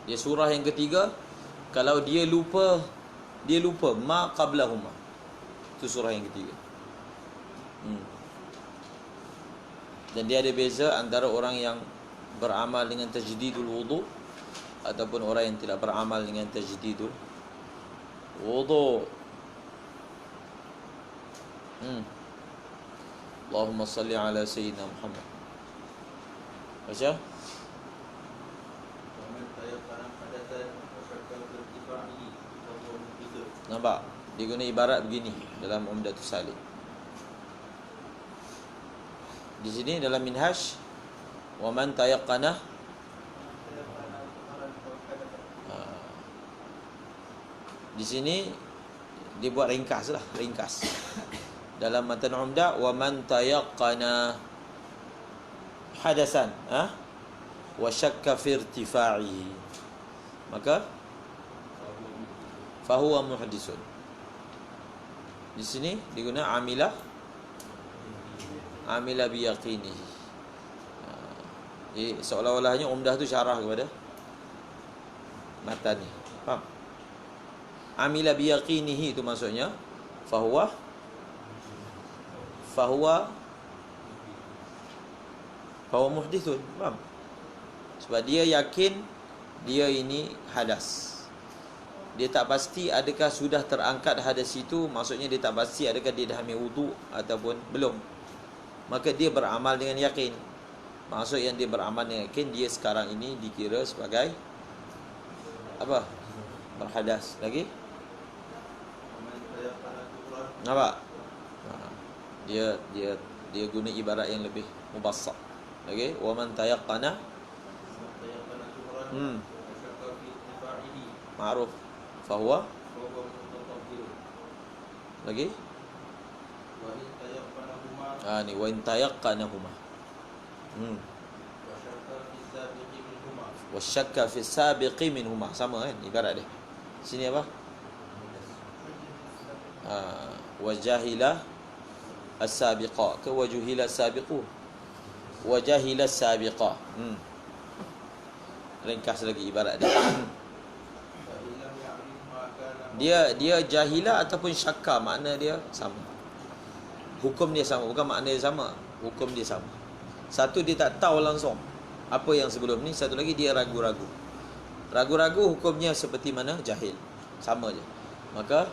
Dia surah yang ketiga. Kalau dia lupa ma qablahuma. Itu surah yang ketiga. Dan dia ada beza antara orang yang beramal dengan tajdidul wudu ataupun orang yang tidak beramal dengan tajdidul wudu. Allahumma salli ala sayyidina Muhammad. Baca. Nampak? Dia guna ibarat begini dalam Umdatus Salik. Di sini dalam Minhaj, wa man tayaqqana, di sini dia buat ringkas. Dalam matan Umdah, wa man tayaqqana hadasan, wa syakka fi irtifa'ihi, maka fahuwa muhdisun. Di sini digunakan amila biyaqinihi. Jadi seolah-olahnya Umdah tu syarah kepada matan ni. Faham? Amila biyaqinihi itu maksudnya fahuwa muhdithun. Faham? Sebab dia yakin dia ini hadas. Dia tak pasti adakah sudah terangkat hadas itu, maksudnya dia tak pasti adakah dia dah ambil wudu ataupun belum. Maka dia beramal dengan yakin. Maksud yang dia beramal dengan yakin, dia sekarang ini dikira sebagai apa? Berhadas. Lagi? Nampak? Dia guna ibarat yang lebih mubassat. Okey, wa man tayaqqana ma'ruf fahuwa lagi. Ni wa in tayaqqanahuma wa syakka fi sabiqi minhuma. Sama kan ibarat dia. Sini apa? Wa jahila as-sabiqa ke wa juhila as-sabiqu wa jahila as-sabiqa. Ringkas lagi ibarat dia. Dia jahila ataupun syakka, makna dia sama. Hukum dia sama, bukan makna dia sama, hukum dia sama. Satu dia tak tahu langsung apa yang sebelum ni, satu lagi dia ragu-ragu. Ragu-ragu hukumnya seperti mana? Jahil. Sama je. Maka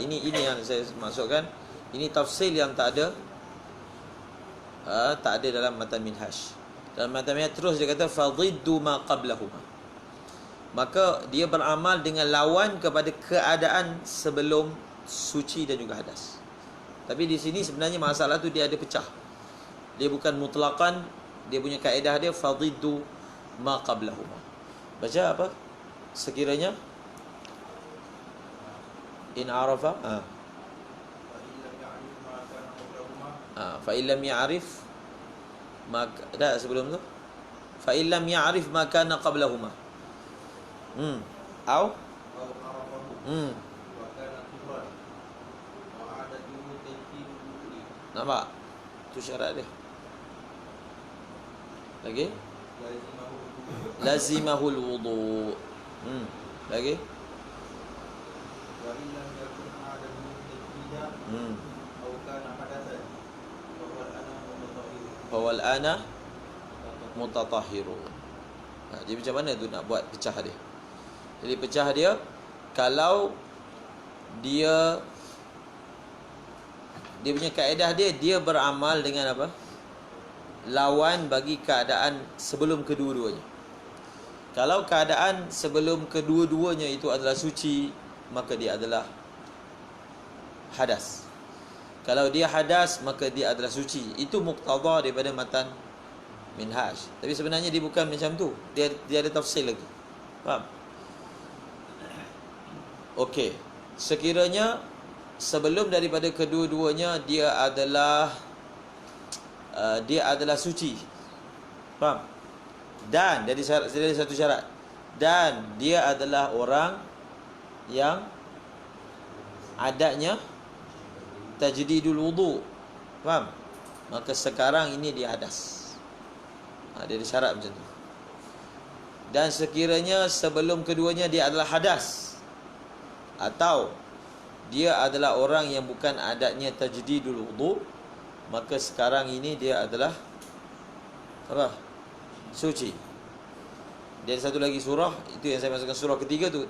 ini yang saya maksudkan. Ini tafsil yang tak ada dalam matan Minhaj. Dalam matan Minhaj terus dia kata fadiddu ma qablahuma. Maka dia beramal dengan lawan kepada keadaan sebelum suci dan juga hadas. Tapi di sini sebenarnya masalah tu dia ada pecah. Dia bukan mutlaqan, dia punya kaedah dia fadiddu ma qablahuma. Baca apa? Sekiranya in arafa fa illam ya'rif maka dah sebelum tu fa illam ya'rif ma kana qablahuma au nampak tu syarat dia. Lagi lazimahul wudu. Lagi Fawal ana mutatahhiru. Jadi macam mana tu nak buat pecah dia? Jadi pecah dia, kalau dia punya kaedah dia beramal dengan apa? Lawan bagi keadaan sebelum kedua-duanya. Kalau keadaan sebelum kedua-duanya itu adalah suci, maka dia adalah hadas. Kalau dia hadas, maka dia adalah suci. Itu muqtada daripada matan Minhaj. Tapi sebenarnya dia bukan macam tu. Dia ada tafsir lagi. Faham? Okey. Sekiranya sebelum daripada kedua-duanya dia adalah suci. Faham? Dan dari satu syarat. Dan dia adalah orang yang adatnya tajdidul wudu. Faham? maka sekarang ini dia hadas. Dia ada syarat macam tu. Dan sekiranya sebelum keduanya dia adalah hadas, atau dia adalah orang yang bukan adatnya tajdidul wudu, maka sekarang ini dia adalah apa? Suci. Dia ada satu lagi surah, itu yang saya masukkan surah ketiga tu.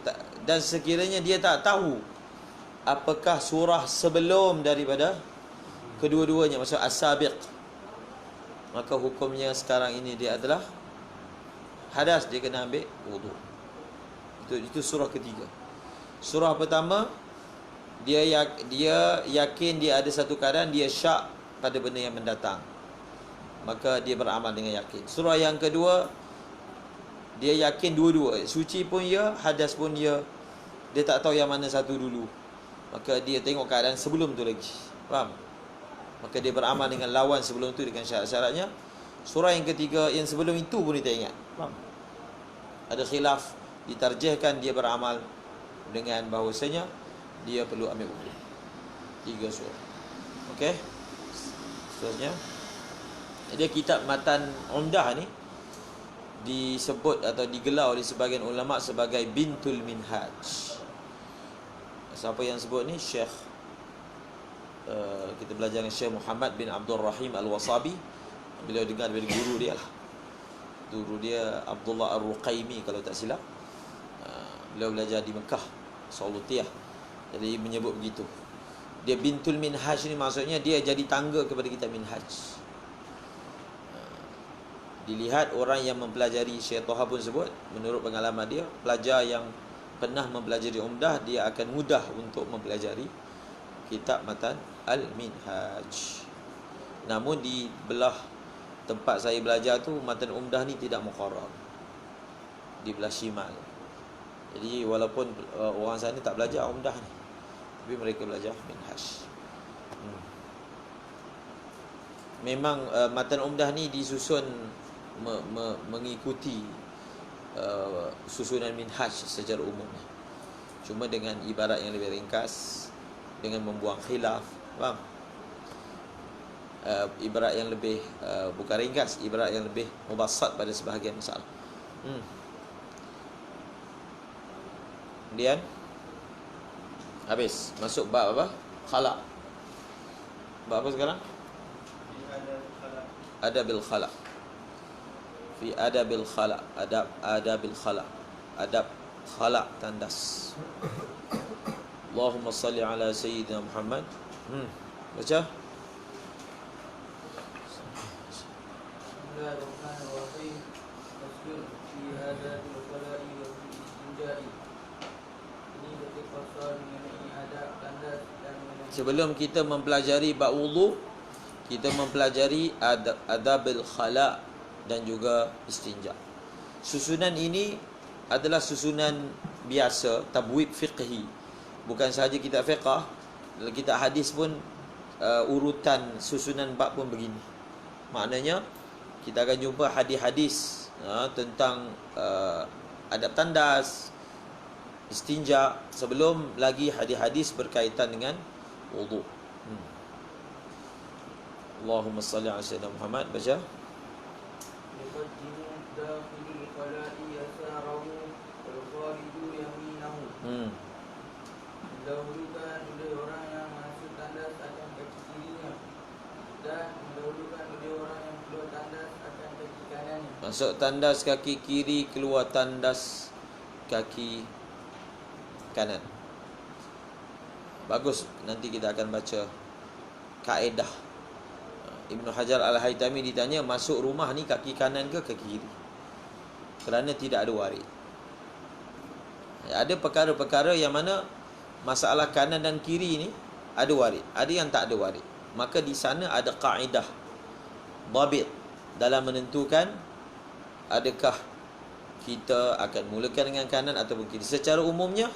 Dan sekiranya dia tak tahu apakah surah sebelum daripada kedua-duanya, maksud as-sabiq, maka hukumnya sekarang ini dia adalah hadas, dia kena ambil wudu. Itu surah ketiga. Surah pertama, dia yakin dia ada satu keadaan, dia syak pada benda yang mendatang, maka dia beramal dengan yakin. Surah yang kedua, dia yakin dua-dua, suci pun ya, hadas pun ya, dia tak tahu yang mana satu dulu, maka dia tengok keadaan sebelum tu lagi. Faham? Maka dia beramal dengan lawan sebelum tu dengan syarat-syaratnya. Surah yang ketiga, yang sebelum itu pun dia tak ingat. Faham? Ada khilaf, ditarjihkan dia beramal dengan bahawasanya dia perlu ambil wudu. 3 surah. Okey. Seterusnya, dia kitab Matan Umdah ni disebut atau digelar oleh sebahagian ulama sebagai Bintul Minhaj. Siapa yang sebut ni? Syekh, kita belajar dengan Syekh Muhammad bin Abdul Rahim Al-Wasabi. Beliau dengar dari guru dia lah. Guru dia Abdullah Ar-Ruqaimi kalau tak silap. Beliau belajar di Mekah, Saulutiyah. Jadi menyebut begitu. Dia Bintul Minhaj ni maksudnya dia jadi tangga kepada kitab Minhaj. Dilihat orang yang mempelajari, Syekh Toha pun sebut, menurut pengalaman dia, pelajar yang pernah mempelajari Umdah, dia akan mudah untuk mempelajari kitab Matan Al-Minhaj. Namun di belah tempat saya belajar tu, Matan Umdah ni tidak muqarrar, di belah Shimal. Jadi walaupun orang sana tak belajar Umdah ni, tapi mereka belajar Minhaj. Memang Matan Umdah ni disusun mengikuti susunan Minhaj secara umum, cuma dengan ibarat yang lebih ringkas, dengan membuang khilaf. Faham? Ibarat yang lebih bukan ringkas, ibarat yang lebih mubassat pada sebahagian masalah. Kemudian habis masuk bab apa? Khala'. Bab apa sekarang? Adabil khala'. Fi adabil khala'. Adabil khala'. Adab khala' tandas. Allahumma salli ala sayyidina Muhammad. Baca. Bismillahirrahmanirrahim. Faslun fi adabil khala'i wa fi istinja'i. Ini berarti pasal mengenai adab tandas dan mengenai. Sebelum kita mempelajari bab wudu, kita mempelajari adabil khala' dan juga istinja. Susunan ini adalah susunan biasa, tabwib fiqhi. Bukan sahaja kitab fiqh, kitab hadis pun urutan susunan bab pun begini. Maknanya kita akan jumpa hadis-hadis tentang adab tandas, istinja, sebelum lagi hadis-hadis berkaitan dengan wudu. Allahumma salli ala sayyidina Muhammad. Baca. Yuqaddimu dakhilul khala'i yasarahu wal khariju yaminahu. Mendahulukan oleh orang yang masuk tandas akan kaki kirinya, dan mendahulukan oleh orang yang keluar tandas akan kaki kanannya. Masuk tandas kaki kiri, keluar tandas kaki kanan. Bagus, nanti kita akan baca kaedah. Ibnu Hajar Al-Haytami ditanya, masuk rumah ni kaki kanan ke kaki kiri? Kerana tidak ada warid. Ada perkara-perkara yang mana masalah kanan dan kiri ni ada warid, ada yang tak ada warid. Maka di sana ada kaedah, dhabit dalam menentukan adakah kita akan mulakan dengan kanan ataupun kiri. Secara umumnya,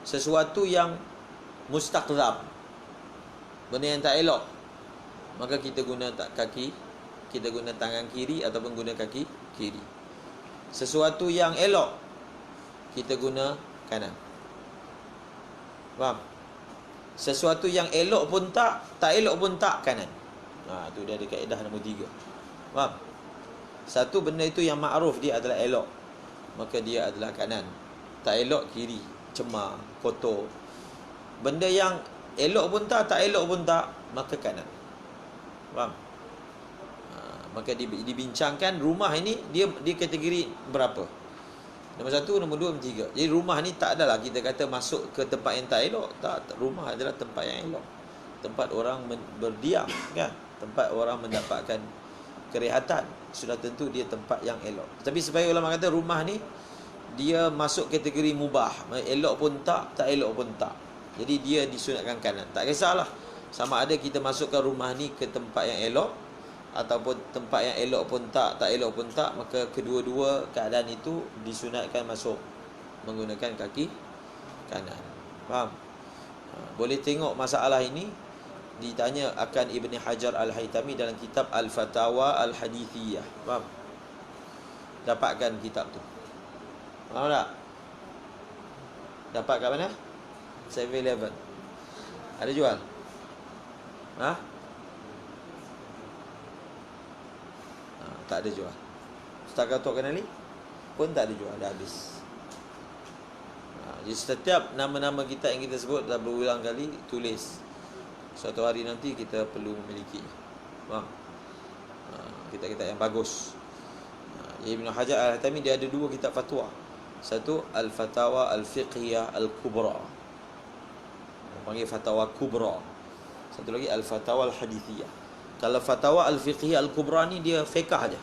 sesuatu yang mustaqzab, benda yang tak elok, maka kita guna kita guna tangan kiri ataupun guna kaki kiri. Sesuatu yang elok, kita guna kanan. Faham? Sesuatu yang elok pun tak elok pun tak, kanan. Tu dia ada kaedah nombor 3. Faham? Satu benda itu yang ma'ruf dia adalah elok, maka dia adalah kanan. Tak elok kiri, cemar, kotor. Benda yang elok pun tak elok pun tak, maka kanan. Faham? Maka dibincangkan rumah ini dia kategori berapa? Nombor 1, nombor 2, nombor 3. Jadi rumah ni tak adalah kita kata masuk ke tempat yang tak elok. Tak, rumah adalah tempat yang elok. Tempat orang berdiam, kan? Tempat orang mendapatkan kerehatan. Sudah tentu dia tempat yang elok. Tapi sebagai ulama kata rumah ni dia masuk kategori mubah. Elok pun tak elok pun tak. Jadi dia disunatkan kanan. Tak kisahlah sama ada kita masukkan rumah ni ke tempat yang elok ataupun tempat yang elok pun tak elok pun tak, maka kedua-dua keadaan itu disunatkan masuk menggunakan kaki kanan. Faham? Boleh tengok masalah ini ditanya akan Ibn Hajar Al-Haytami dalam kitab Al-Fatawa Al-Hadithiyah. Faham? Dapatkan kitab tu. Faham tak? Dapat kat mana? 7-Eleven. Ada jual? Tak ada jual. Ustaz Tok Kenali pun tak ada jual, dah habis. Jadi setiap nama-nama kita yang kita sebut dah berulang kali, tulis. Suatu hari nanti kita perlu memilikinya. Faham? Kitab-kitab yang bagus. Ibn Hajar Al-Haytami dia ada 2 kitab fatwa. Satu Al-Fatawa Al-Fiqhiyah Al-Kubra, panggil Fatawa Kubra. Satu lagi Al-Fatawa Al-Hadithiyah. Kalau Fatawa Al-Fiqhiyah Al-Kubra ni dia fiqh aja.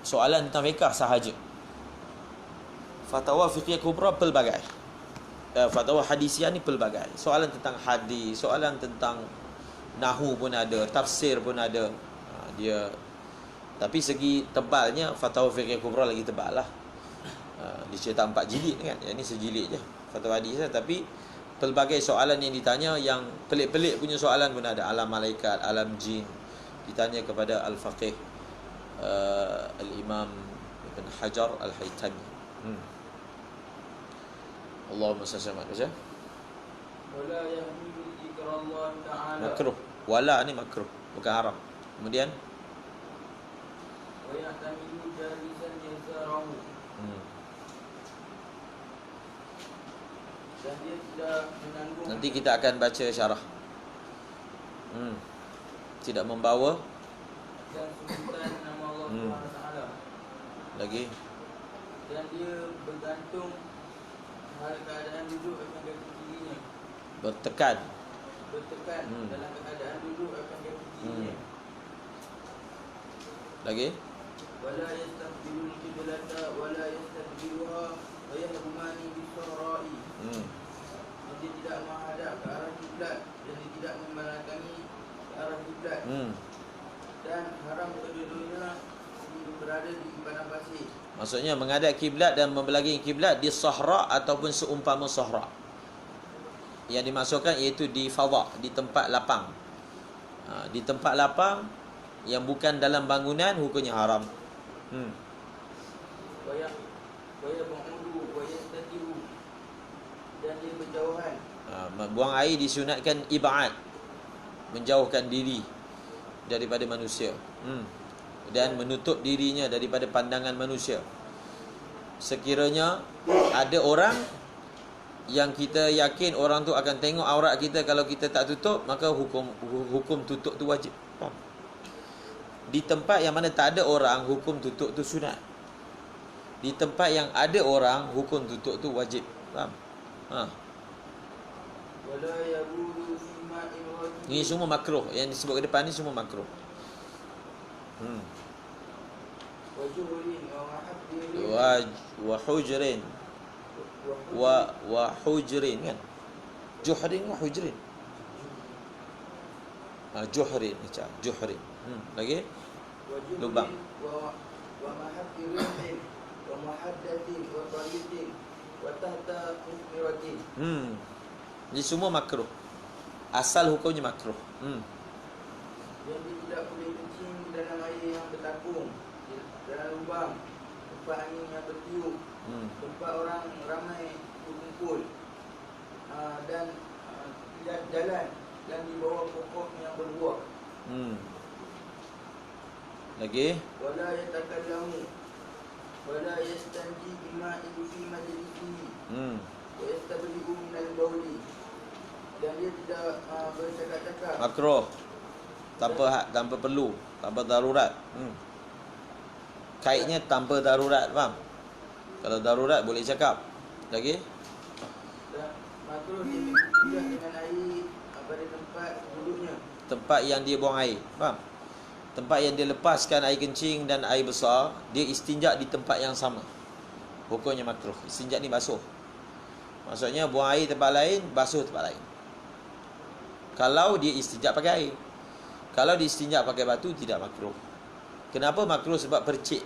Soalan tentang fiqh sahaja. Fatawa Fiqhiyah Kubra pelbagai. Fatawa Hadithiyah ni pelbagai. Soalan tentang hadis, soalan tentang nahwu pun ada, tafsir pun ada. Dia tapi segi tebalnya Fatawa Fiqhiyah Kubra lagi tebal lah. Dicetak 4 jilid kan. Yang ni sejilid je Fatwa Hadis, tapi pelbagai soalan yang ditanya, yang pelik-pelik punya soalan pun ada. Alam malaikat, alam jin. Ditanya kepada Al-Faqih Al-Imam Ibn Hajar Al-Haytami. Allahumma salli ala Muhammad. Wala yahmilu dzikrallah ta'ala. Makruh. Wala ni makruh, bukan haram. Kemudian Wa yahtamilu jalisan yasarahu. Dan dia tidak menanggung. Nanti kita akan baca syarah. Tidak membawa Dan sebutan nama Allah SWT. lagi. Dan dia bergantung hal keadaan duduk akan kaki kirinya. Bertekan. Dalam keadaan duduk akan kaki kirinya. Lagi. Wala yastaqbilul qiblata wala yastaqbiluha wa yahmani bisara'i. Dia tidak menghadap ke arah kiblat dan dia tidak membelakangi ke arah kiblat. Dan haram kedua-duanya berada di padang pasir. Maksudnya menghadap kiblat dan membelakangi kiblat di sahra ataupun seumpama sahra. Yang dimaksudkan iaitu di fadha, di tempat lapang. Di tempat lapang yang bukan dalam bangunan, hukumnya haram. Dan dia berjauhan. Buang air disunatkan ibad, menjauhkan diri daripada manusia. Dan menutup dirinya daripada pandangan manusia. Sekiranya ada orang yang kita yakin orang tu akan tengok aurat kita, kalau kita tak tutup, maka hukum tutup tu wajib. Faham? Di tempat yang mana tak ada orang, hukum tutup tu sunat. Di tempat yang ada orang, hukum tutup tu wajib. Faham? Ini semua makruh. Yang disebut ke depan ni semua makruh. Wa hujrin wa hujrin kan. Juhrin wa hujrin. Juhrin macam juhrin. Lagi lubang. Wa mahaddirin wa muhaddathin wa tariqin wa tahta musmiratin. Ini semua makruh. Asal hukumnya makruh. Yang dia tidak boleh kencing dalam air yang bertakung, dalam lubang, tempat angin yang bertiup, tempat orang ramai berkumpul, dan jalan dan di bawah pokok yang berbuah. Lagi. wala yatakallamu wala yastanji bima'in fi majlisihi wa yastabri'u min al-bawli, dan dia tidak bercakap-cakap. Makruh. Tanpa perlu, tanpa darurat. Kaitnya tanpa darurat, faham? Kalau darurat boleh cakap. Lagi? Dan makruh dia pindah dengan air pada tempat duduknya. Tempat yang dia buang air, faham? Tempat yang dia lepaskan air kencing dan air besar, dia istinja di tempat yang sama. Hukumnya makruh. Istinja ni basuh. Maksudnya buang air tempat lain, basuh tempat lain. Kalau dia istinja pakai air. Kalau dia istinja pakai batu, tidak makruh. Kenapa makruh? Sebab percik.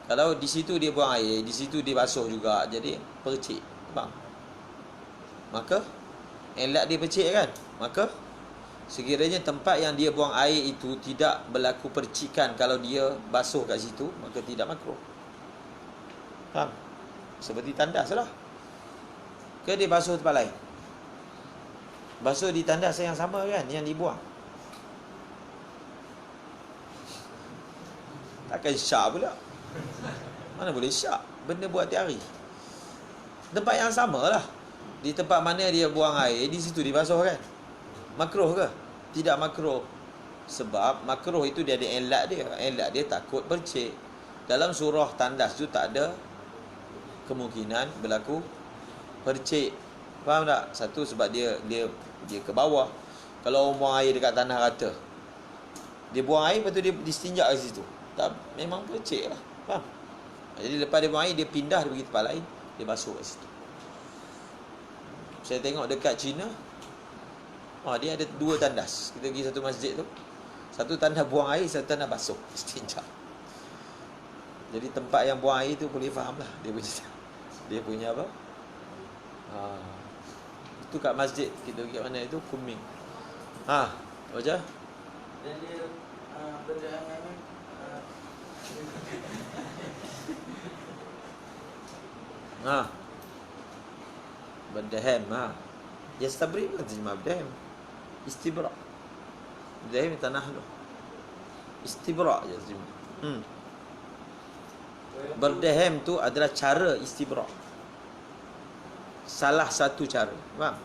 Kalau di situ dia buang air, di situ dia basuh juga, jadi percik, faham? Maka elak dia percik kan? Maka sekiranya tempat yang dia buang air itu tidak berlaku percikan kalau dia basuh kat situ, maka tidak makruh. Faham? Seperti tandas lah. Ke dia basuh tempat lain? Basuh di tandas yang sama kan, yang dibuang. Takkan syak pula. Mana boleh syak? Benda buat tiap hari. Tempat yang sama lah. Di tempat mana dia buang air, di situ dibasuh kan? Makruh ke? Tidak makruh. Sebab makruh itu dia ada elak dia. Elak dia takut percik. Dalam surah tandas tu tak ada kemungkinan berlaku percik. Faham tak? Satu sebab dia ke bawah. Kalau buang air dekat tanah rata, dia buang air, lepas tu dia distinjak kat situ. Tak, memang percik lah. Faham? Jadi lepas dia buang air, dia pindah, dia pergi tempat lain, dia basuh kat situ. Saya tengok dekat China, dia ada 2 tandas. Kita pergi satu masjid tu, satu tandas buang air, satu tandas basuh, istinja. Jadi tempat yang buang air tu boleh faham lah dia punya apa. Itu kat masjid. Kita pergi mana itu, Kunming. Wajah. Dan dia berdangan Berdahem. Yastabri bukan terjemah berdahem. Istibra. Berdahem tanah tu. Istibra je terjemah. Berdahem tu adalah cara istibra. Salah satu cara. Faham?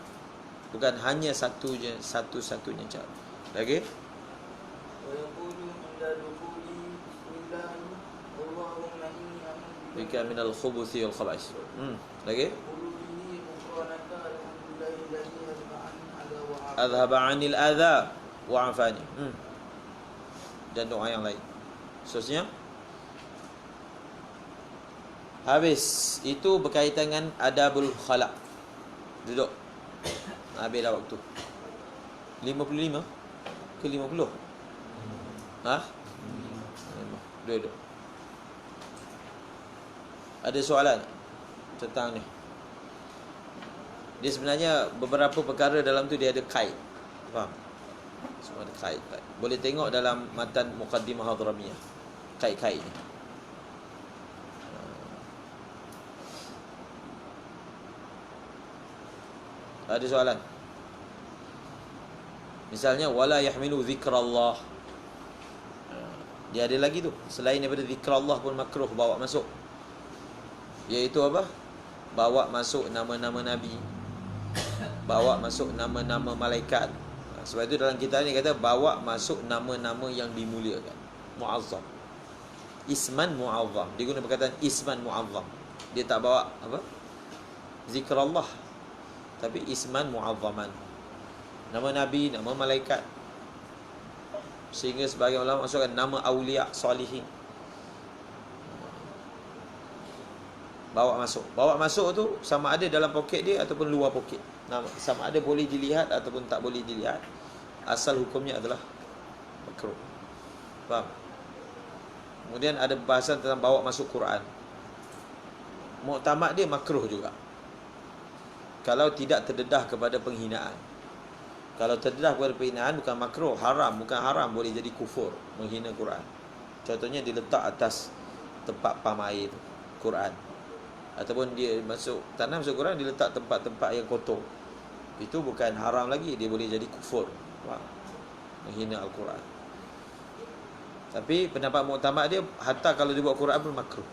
Bukan hanya satu-satunya cara. Lagi? wa yaqulu inda dukhuli bismillah Allahumma inni a'udzu Bika minal khubuthi wal khaba'is. Lagi? bihi ghufranaka alhamdulillahi alladhi Adhaba 'anil adha wa 'afani. Dan doa yang lain. Seterusnya. Habis. Itu berkaitan dengan adabul khala'. Duduk. Habis dah waktu. 55 ke 50? Duduk. Ada soalan tentang ni? Dia sebenarnya beberapa perkara dalam tu dia ada kait. Faham? Semua ada kait. Boleh tengok dalam matan Muqaddimah Hadramiyah. Kait-kait ni. Ada soalan? Misalnya wala yahmilu zikrallah. Dia ada lagi tu. Selain daripada zikrallah pun makruh bawa masuk. Iaitu apa? Bawa masuk nama-nama nabi. Bawa masuk nama-nama malaikat. Sebab itu dalam kitab ni kata bawa masuk nama-nama yang dimuliakan. Mu'azzam. Isman mu'azzam. Dia guna perkataan isman mu'azzam. Dia tak bawa apa? Zikrallah. Tapi isman mu'azzaman. Nama nabi, nama malaikat. Sehingga sebagian ulama masukkan nama awliya salihin. Bawa masuk. Bawa masuk tu sama ada dalam poket dia ataupun luar poket. Sama ada boleh dilihat ataupun tak boleh dilihat. Asal hukumnya adalah makruh. Faham? Kemudian ada bahasan tentang bawa masuk Quran. Muktamad dia makruh juga. Kalau tidak terdedah kepada penghinaan. Kalau terdedah kepada penghinaan bukan makruh, haram. Bukan haram, boleh jadi kufur, menghina Quran. Contohnya diletak atas tempat pam air tu, Quran. Ataupun dia masuk tanam masuk Quran, diletak tempat-tempat yang kotor. Itu bukan haram lagi, dia boleh jadi kufur. Faham? Menghina Al-Quran. Tapi pendapat muktamad dia, hatta kalau dia buat Quran pun makruh.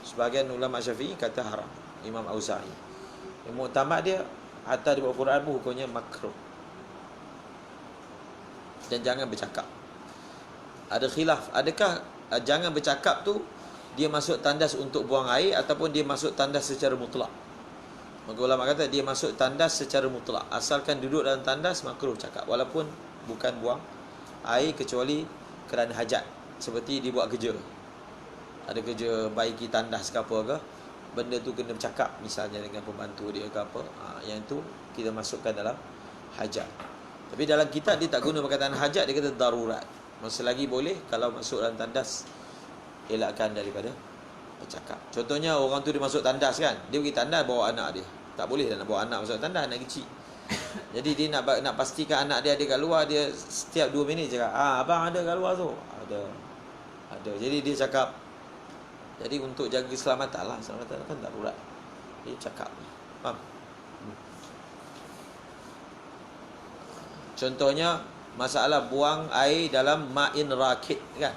Sebahagian ulama Syafi'i kata haram. Imam Auza'i. Yang muktamad dia, hatta dia buat Quran pun hukumnya makruh. Dan jangan bercakap. Ada khilaf, adakah jangan bercakap tu dia masuk tandas untuk buang air ataupun dia masuk tandas secara mutlak? Maka ulama kata dia masuk tandas secara mutlak. Asalkan duduk dalam tandas, makruh cakap. Walaupun bukan buang air, kecuali kerana hajat. Seperti dia buat kerja, ada kerja baiki tandas ke apa ke, benda tu kena bercakap, misalnya dengan pembantu dia ke apa, yang tu kita masukkan dalam hajat. Tapi dalam kitab dia tak guna perkataan hajat, dia kata darurat. Masa lagi boleh, kalau masuk dalam tandas, elakkan daripada bercakap. Contohnya orang tu dia masuk tandas kan, dia pergi tandas bawa anak dia. Tak boleh dah nak bawa anak masuk tandas, anak kecil. Jadi dia nak pastikan anak dia ada kat luar, dia setiap 2 minit cakap, abang ada kat luar tu. Ada. Jadi dia cakap. Jadi untuk jaga keselamatan lah, keselamatan kan darurat. Dia cakap. Faham? Contohnya masalah buang air dalam ma'in rakid kan.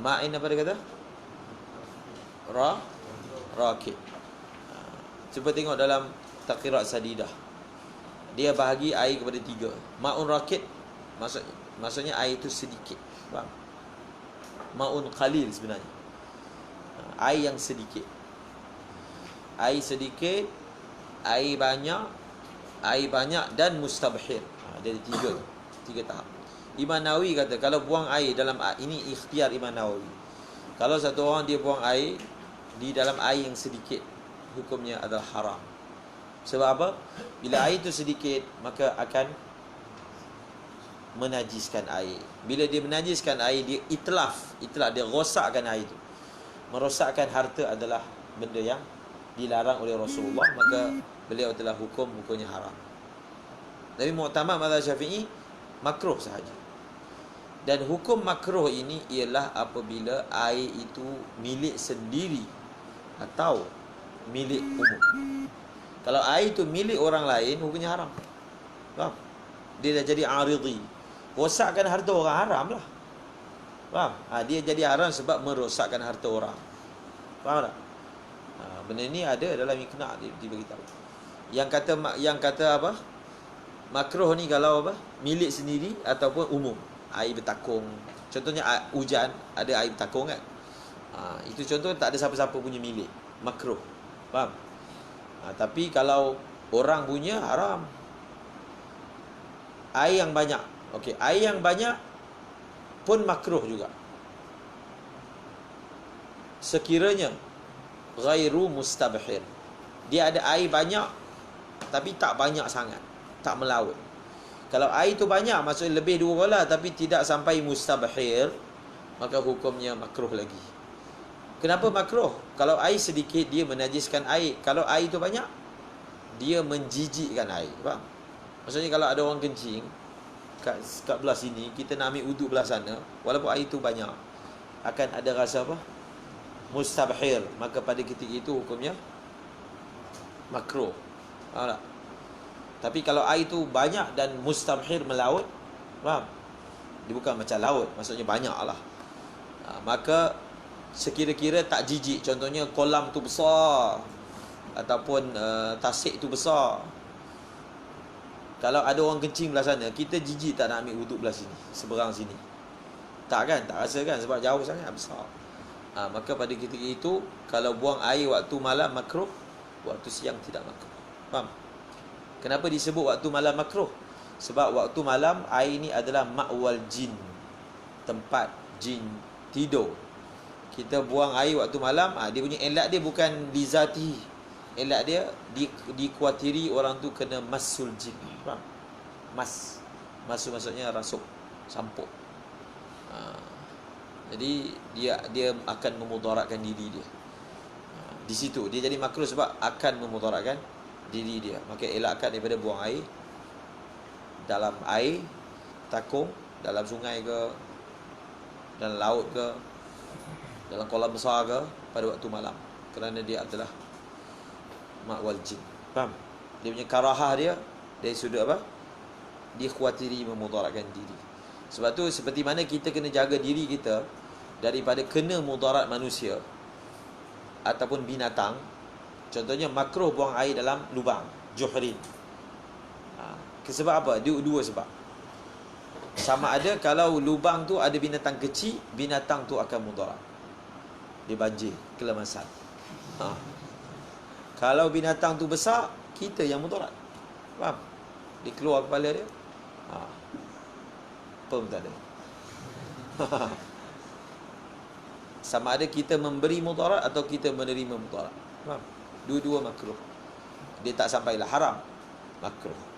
Ma'in apa dia kata? Rakid. Cuba tengok dalam Taqirat Sadidah. Dia bahagi air kepada 3. Ma'un rakid maksudnya air itu sedikit. Faham? Ma'un qalil sebenarnya. Air yang sedikit. Air sedikit, air banyak dan mustabhir. Ada 3 tahap. Imam Nawawi kata kalau buang air dalam, ini ikhtiar Imam Nawawi. Kalau satu orang dia buang air di dalam air yang sedikit, hukumnya adalah haram. Sebab apa? Bila air itu sedikit, maka akan menajiskan air. Bila dia menajiskan air, dia itlaf, dia rosakkan air itu. Merosakkan harta adalah benda yang dilarang oleh Rasulullah, maka beliau telah hukumnya haram. Tapi muktamad mazhab Syafi'i makruh sahaja. Dan hukum makruh ini ialah apabila air itu milik sendiri atau milik umum. Kalau air itu milik orang lain, hukumnya haram. Faham? Dia dah jadi aridhi. Rosakkan harta orang, haram lah. Faham? Dia jadi haram sebab merosakkan harta orang. Faham tak? Benda ni ada dalam Iqna' dia beritahu. Yang kata apa? Makruh ni kalau apa? Milik sendiri ataupun umum. Air bertakung. Contohnya hujan, ada air bertakung kan? Itu contoh tak ada siapa-siapa punya milik. Makruh. Faham? Tapi kalau orang punya, haram. Air yang banyak. Okey, air yang banyak pun makruh juga. Sekiranya ghairu mustabhir. Dia ada air banyak tapi tak banyak sangat, tak melaut. Kalau air tu banyak, maksudnya lebih 2 bola tapi tidak sampai mustabhir, maka hukumnya makruh lagi. Kenapa makruh? Kalau air sedikit dia menajiskan air. Kalau air tu banyak, dia menjijikkan air. Faham? Maksudnya kalau ada orang kencing kat belah sini, kita nak ambil wuduk belah sana, walaupun air tu banyak, akan ada rasa apa? Mustabhir. Maka pada ketika itu hukumnya makruh. Faham tak? Tapi kalau air tu banyak dan mustabhir melaut, faham? Dia bukan macam laut, maksudnya banyak lah. Maka sekira-kira tak jijik. Contohnya kolam tu besar ataupun tasik tu besar. Kalau ada orang kencing belah sana, kita jijik tak nak ambil wuduk belah sini, seberang sini? Tak kan? Tak rasa kan? Sebab jauh sangat, besar. Maka pada ketika itu, kalau buang air waktu malam makruh, waktu siang tidak makruh. Faham? Kenapa disebut waktu malam makruh? Sebab waktu malam air ini adalah ma'wal jin, tempat jin tidur. Kita buang air waktu malam, dia punya elak dia bukan lizati. Elak dia dikuatiri orang tu kena masul jin. Faham? Masul maksudnya rasuk, sampuk. Jadi dia akan memudaratkan diri dia. Di situ dia jadi makruh sebab akan memudaratkan diri dia. Maka elakkan daripada buang air dalam air takung, dalam sungai ke, dalam laut ke, dalam kolam besar ke, pada waktu malam, kerana dia adalah ma'wal jin. Faham? Dia punya karahah dia dari sudut apa? Dia khawatiri memudaratkan diri. Sebab tu seperti mana kita kena jaga diri kita daripada kena mudarat manusia ataupun binatang. Contohnya makruh buang air dalam lubang, juhrin. Sebab apa? Dua sebab. Sama ada kalau lubang tu ada binatang kecil, binatang tu akan mudarat. Dia banjir, kelemasan. Kalau binatang tu besar, kita yang mudarat. Faham? Dia keluar kepala dia. Pun tak ada. Sama ada kita memberi mudarat atau kita menerima mudarat. Faham? Dua-dua makruh. Dia tak sampailah haram, makruh.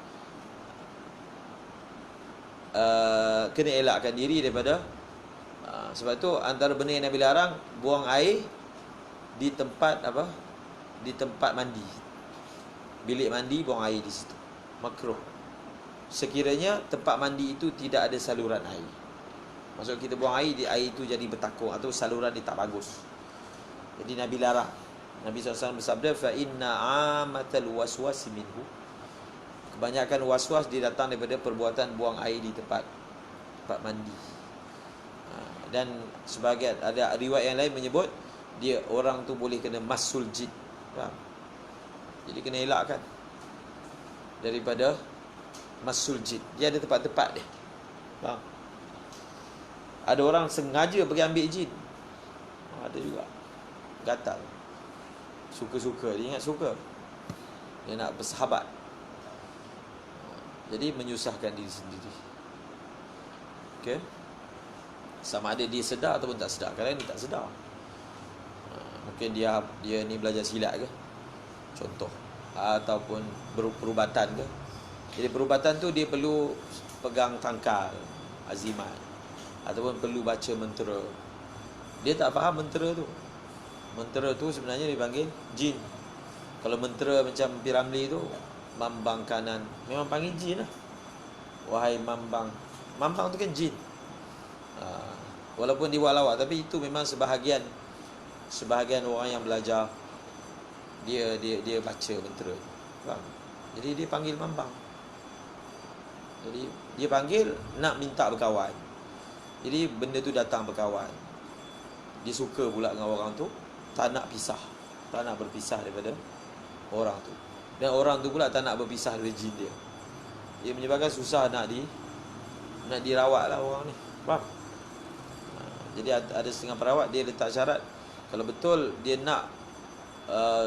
Kena elakkan diri daripada sebab tu antara benda yang Nabi larang, buang air di tempat apa? Di tempat mandi. Bilik mandi, buang air di situ. Makruh. Sekiranya tempat mandi itu tidak ada saluran air. Maksud kita buang air, air itu jadi bertakung atau saluran dia tak bagus. Jadi Nabi larang. Nabi SAW bersabda, fa inna amatal waswasi minhu. Kebanyakan waswas dia datang daripada perbuatan buang air di tempat mandi. Dan sebahagian ada riwayat yang lain menyebut dia orang tu boleh kena masul jid. Faham? Jadi kena elakkan daripada masul jid. Dia ada tempat-tempat dia. Faham? Ada orang sengaja pergi ambil jin. Ada juga. Gatal. Suka-suka. Dia ingat suka. Dia nak bersahabat. Jadi menyusahkan diri sendiri. Okey. Sama ada dia sedar ataupun tak sedar. Kadang dia tak sedar. Mungkin dia ni belajar silat ke, contoh, ataupun perubatan ke. Jadi perubatan tu dia perlu pegang tangkal, azimat, ataupun perlu baca mentera. Dia tak faham mentera tu. Mentera tu sebenarnya dipanggil jin. Kalau mentera macam Piramli tu, Mambang kanan, memang panggil jin lah. Wahai Mambang. Mambang tu kan jin. Walaupun diwalawat, tapi itu memang sebahagian orang yang belajar dia baca mentera. Faham? Jadi dia panggil Mambang. Jadi dia panggil nak minta berkawan. Jadi benda tu datang berkawan. Dia suka pula dengan orang tu, tak nak pisah, tak nak berpisah daripada orang tu. Dan orang tu pula tak nak berpisah dari jin dia. Dia menyebabkan susah nak dirawat lah orang ni. Faham? Jadi ada setengah perawat dia letak syarat, kalau betul dia nak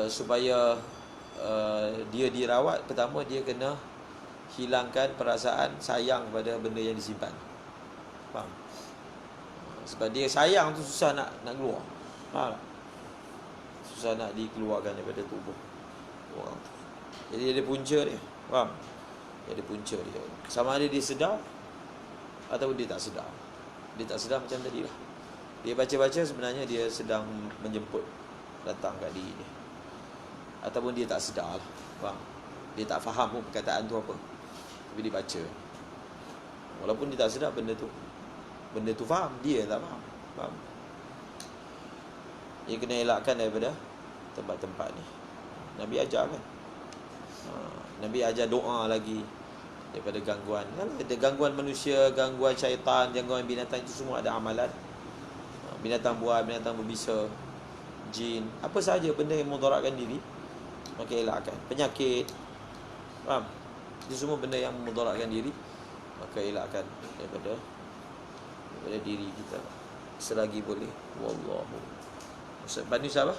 supaya dia dirawat, pertama dia kena hilangkan perasaan sayang pada benda yang disimpan. Faham? Sebab dia sayang tu susah nak keluar. Faham? Susah nak dikeluarkan daripada tubuh orang tu. Jadi dia ada punca dia. Faham? Dia ada punca dia. Sama ada dia sedar ataupun dia tak sedar. Dia tak sedar macam tadi lah. Dia baca-baca sebenarnya dia sedang menjemput datang kat diri dia. Ataupun dia tak sedar lah. Faham? Dia tak faham pun perkataan tu apa, tapi dia baca. Walaupun dia tak sedar benda tu faham, dia tak faham. Faham? Dia kena elakkan daripada tempat-tempat ni. Nabi ajar kan. Nabi ajar doa lagi daripada gangguan. Ada gangguan manusia, gangguan syaitan, gangguan binatang, itu semua ada amalan. Binatang buas, binatang berbisa, jin, apa sahaja benda yang memudaratkan diri, maka elakkan. Penyakit, faham? Itu semua benda yang memudaratkan diri, maka elakkan daripada diri kita selagi boleh. Wallahu. Ustaz Bani siapa?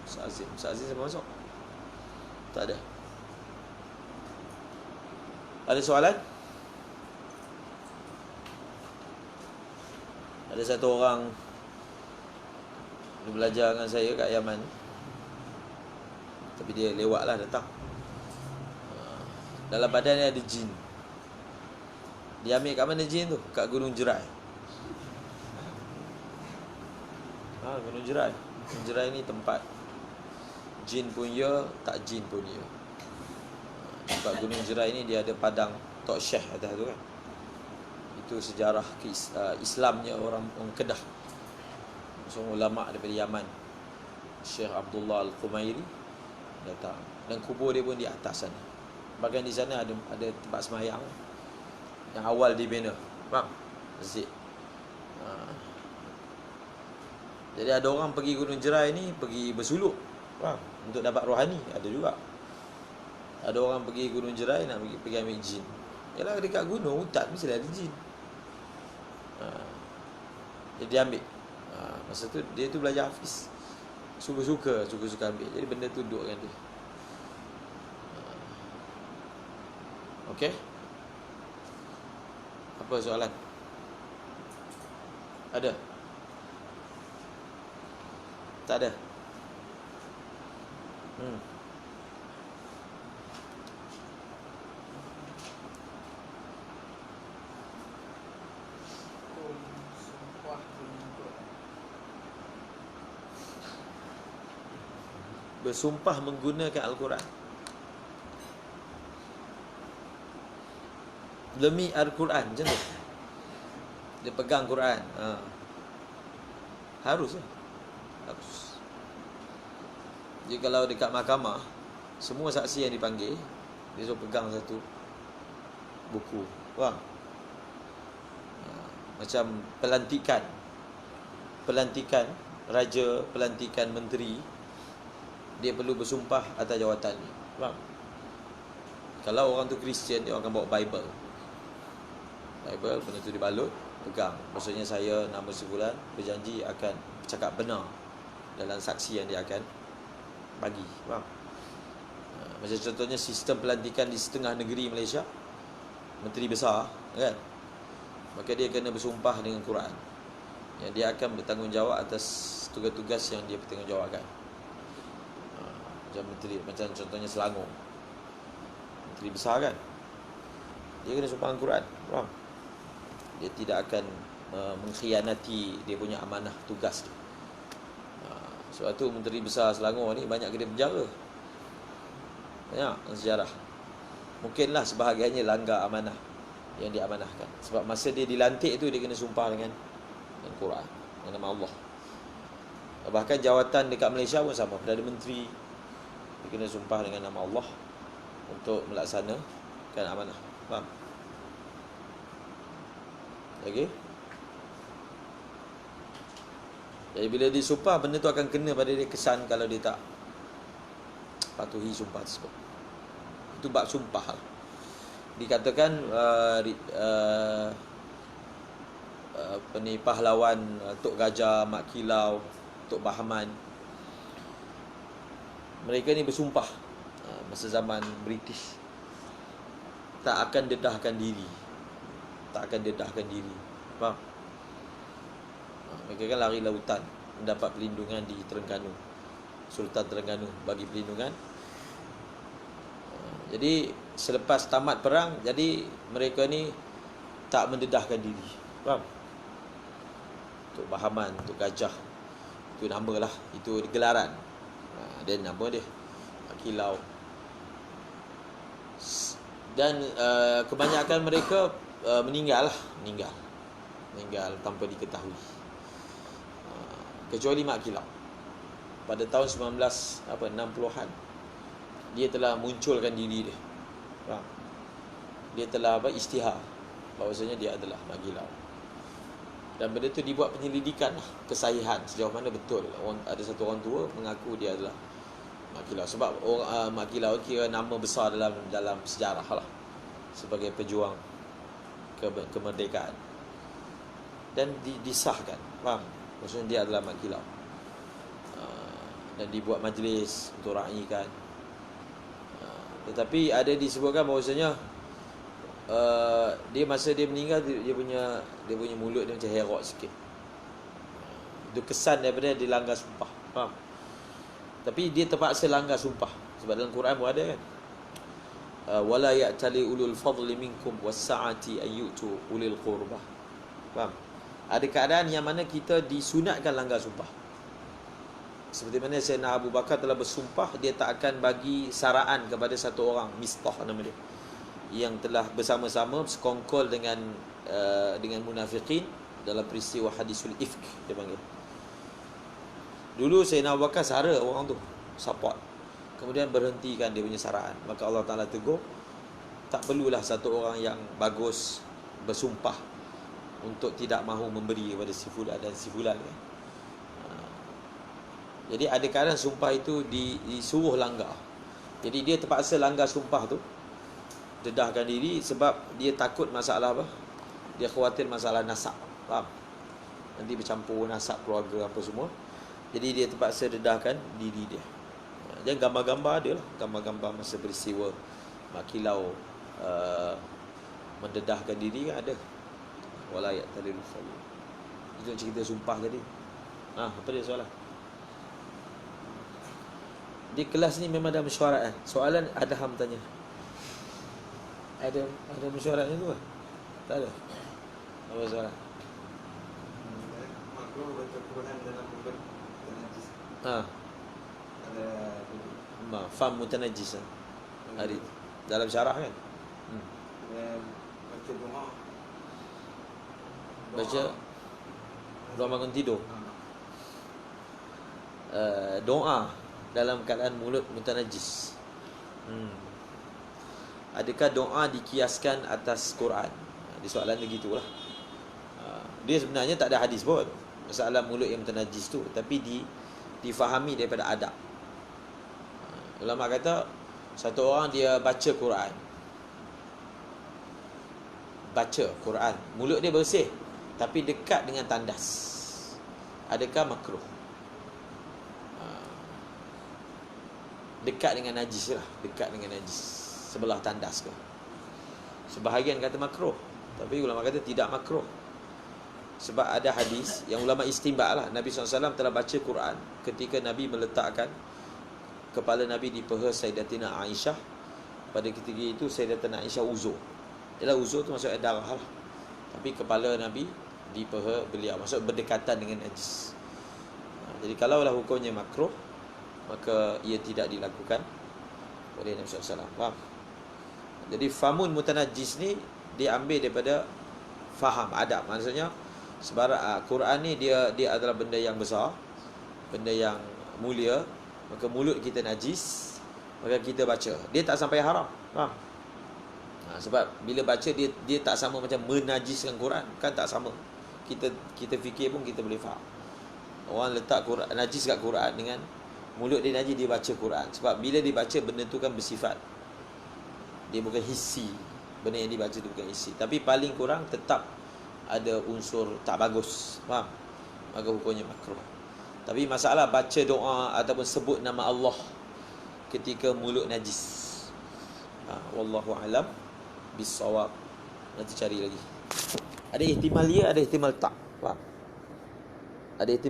Ustaz Azim siapa masuk? Tak ada. Ada soalan? Ada satu orang dia belajar dengan saya kat Yaman, tapi dia lewatlah datang. Dalam badan dia ada jin. Dia ambil kat mana jin tu? Kat Gunung Jerai. Gunung Jerai. Gunung Jerai ni tempat jin pun ya, tak jin pun ya. Sebab Gunung Jerai ni dia ada padang Tok Syekh atas tu kan. Itu sejarah Islamnya orang Kedah. Seorang ulama daripada Yaman, Syekh Abdullah Al-Khumairi datang. Dan kubur dia pun di atas sana. Bahkan di sana ada tempat semayang. yang awal dibina. Faham? Masjid. Jadi ada orang pergi Gunung Jerai ni pergi bersuluk, faham? Untuk dapat rohani, ada juga. Ada orang pergi Gunung Jerai nak pergi ambil jin. Yalah, dekat gunung hutan mesti ada jin. Jadi dia ambil. Masa tu dia tu belajar hafiz. Suka-suka ambil. Jadi benda tu duduk dengan dia. Okey. Apa soalan? Ada? Tak ada. Sumpah mengikut. Bersumpah menggunakan Al-Quran. Demi Al-Quran macam tu. Dia pegang Quran. Harus lah. Harus. Jadi kalau dekat mahkamah, semua saksi yang dipanggil, dia suruh pegang satu buku. Faham? Macam pelantikan raja, pelantikan menteri, dia perlu bersumpah atas jawatan ni. Faham? Kalau orang tu Kristian, dia akan bawa Bible, benda tu dibalut, pegang. Maksudnya saya nama sebulan berjanji akan cakap benar dalam saksi yang dia akan bagi. Faham? Macam contohnya sistem pelantikan di setengah negeri Malaysia, menteri besar kan, maka dia kena bersumpah dengan Quran yang dia akan bertanggungjawab atas tugas-tugas yang dia bertanggungjawabkan. Macam menteri, macam contohnya Selangor, menteri besar kan, dia kena sumpah dengan Quran. Faham? Dia tidak akan mengkhianati dia punya amanah tugas tu. Sebab tu menteri besar Selangor ni banyak kena penjara. Banyak sejarah. Mungkinlah sebahagiannya langgar amanah yang diamanahkan. Sebab masa dia dilantik tu dia kena sumpah dengan Quran, dengan nama Allah. Bahkan jawatan dekat Malaysia pun sama, Perdana Menteri dia kena sumpah dengan nama Allah untuk melaksanakan amanah. Faham? Okey. Jadi bila dia sumpah, benda tu akan kena pada dia kesan kalau dia tak patuhi sumpah tersebut. Itu bab sumpah. Dikatakan pahlawan Tok Gajah, Mak Kilau, Tok Bahaman, mereka ni bersumpah masa zaman British tak akan dedahkan diri. Faham? Mereka kan lari lautan, mendapat perlindungan di Terengganu. Sultan Terengganu bagi perlindungan. Jadi selepas tamat perang, jadi mereka ni tak mendedahkan diri. Faham? Tok Bahaman, Tok Gajah, itu nama lah, itu gelaran. Dan nama dia Kilau. Dan kebanyakan mereka meninggal tanpa diketahui. Kecuali Mak Kilau. Pada tahun 1960-an dia telah munculkan diri dia. Faham? Dia telah istihar bahawasanya dia adalah Mak Kilau. Dan benda tu dibuat penyelidikan lah, kesahihan sejauh mana betul ada satu orang tua mengaku dia adalah Mak Kilau. Sebab Mak Kilau kira nama besar dalam sejarah lah, sebagai pejuang kemerdekaan. Dan disahkan. Faham? Maksudnya dia adalah Mak Kilau. Dan dibuat majlis untuk raikan. Tetapi ada disebutkan bahawasanya dia masa dia meninggal, dia punya mulut dia macam herok sikit. Itu kesan daripada dia langgar sumpah. Faham? Tapi dia terpaksa langgar sumpah. Sebab dalam Quran pun ada kan, wala ya'tali ulul fadli minkum was-sa'ati ayyutu ulil qurbah. Faham? Ada keadaan yang mana kita disunatkan langgar sumpah. Seperti mana Sayyidina Abu Bakar telah bersumpah dia tak akan bagi saraan kepada satu orang, Mistah nama dia, yang telah bersama-sama sekongkol dengan munafikin dalam peristiwa hadisul ifk dia panggil. Dulu Sayyidina Abu Bakar sara orang tu, support. Kemudian berhentikan dia punya saraan. Maka Allah Ta'ala tegur, tak perlulah satu orang yang bagus bersumpah untuk tidak mahu memberi kepada si fulan dan si fulan kan. Jadi ada kadang sumpah itu disuruh langgar. Jadi dia terpaksa langgar sumpah tu, dedahkan diri sebab dia takut masalah apa? Dia khawatir masalah nasab. Faham? Nanti bercampur nasab keluarga apa semua. Jadi dia terpaksa dedahkan diri dia. Dan gambar-gambar ada lah, gambar-gambar masa peristiwa Mak Kilau mendedahkan diri kan ada. Wala ya'tadiru sayyid. Itu cerita sumpah tadi. Apa dia soalan? Di kelas ni memang ada mesyuarat kan? Soalan ada ham tanya. Ada mesyuarat ni tu kan? Tak ada. Apa soalan? Makruh baca Quran dalam bulan najis. Ada Fam mutanajjis hari dalam syarah kan? baca doa. Baca doa bangun tidur. Doa dalam keadaan mulut mutanajis. Adakah doa dikiaskan atas Quran? Di soalan dia gitulah. Dia sebenarnya tak ada hadis pun masalah mulut yang mutanajis tu, tapi difahami daripada adab. Ulama kata satu orang dia baca Quran, mulut dia bersih tapi dekat dengan tandas, adakah makruh? Dekat dengan najis lah, sebelah tandas ke. Sebahagian kata makruh, tapi ulama kata tidak makruh. Sebab ada hadis yang ulama istinbat lah, Nabi SAW telah baca Quran ketika Nabi meletakkan kepala Nabi di peha Sayyidatina Aisyah. Pada ketika itu Sayyidatina Aisyah uzur. Ialah uzur tu maksudnya darah lah, tapi kepala Nabi di peha beliau, maksud berdekatan dengan najis. Jadi kalaulah hukumnya makruh, maka ia tidak dilakukan oleh Nabi SAW. Faham? Jadi famun mutanajis ni diambil daripada faham, adab. Maksudnya sebarang Quran ni dia adalah benda yang besar, benda yang mulia. Maka mulut kita najis, maka kita baca, dia tak sampai haram. Faham? Sebab bila baca dia tak sama macam menajiskan Quran, kan tak sama. Kita fikir pun kita boleh faham. Orang letak Quran, najis kat Quran dengan mulut dia najis, dia baca Quran. Sebab bila dia baca, benda tu kan bersifat, dia bukan hissi. Benda yang dibaca tu bukan hissi, tapi paling kurang tetap ada unsur tak bagus. Faham? Maka hukumnya makruh. Tapi masalah baca doa ataupun sebut nama Allah ketika mulut najis, wallahu alam bisawab. Nanti cari lagi. Ada ihtimal ya, ada ihtimal tak. Faham? Ada ihtimal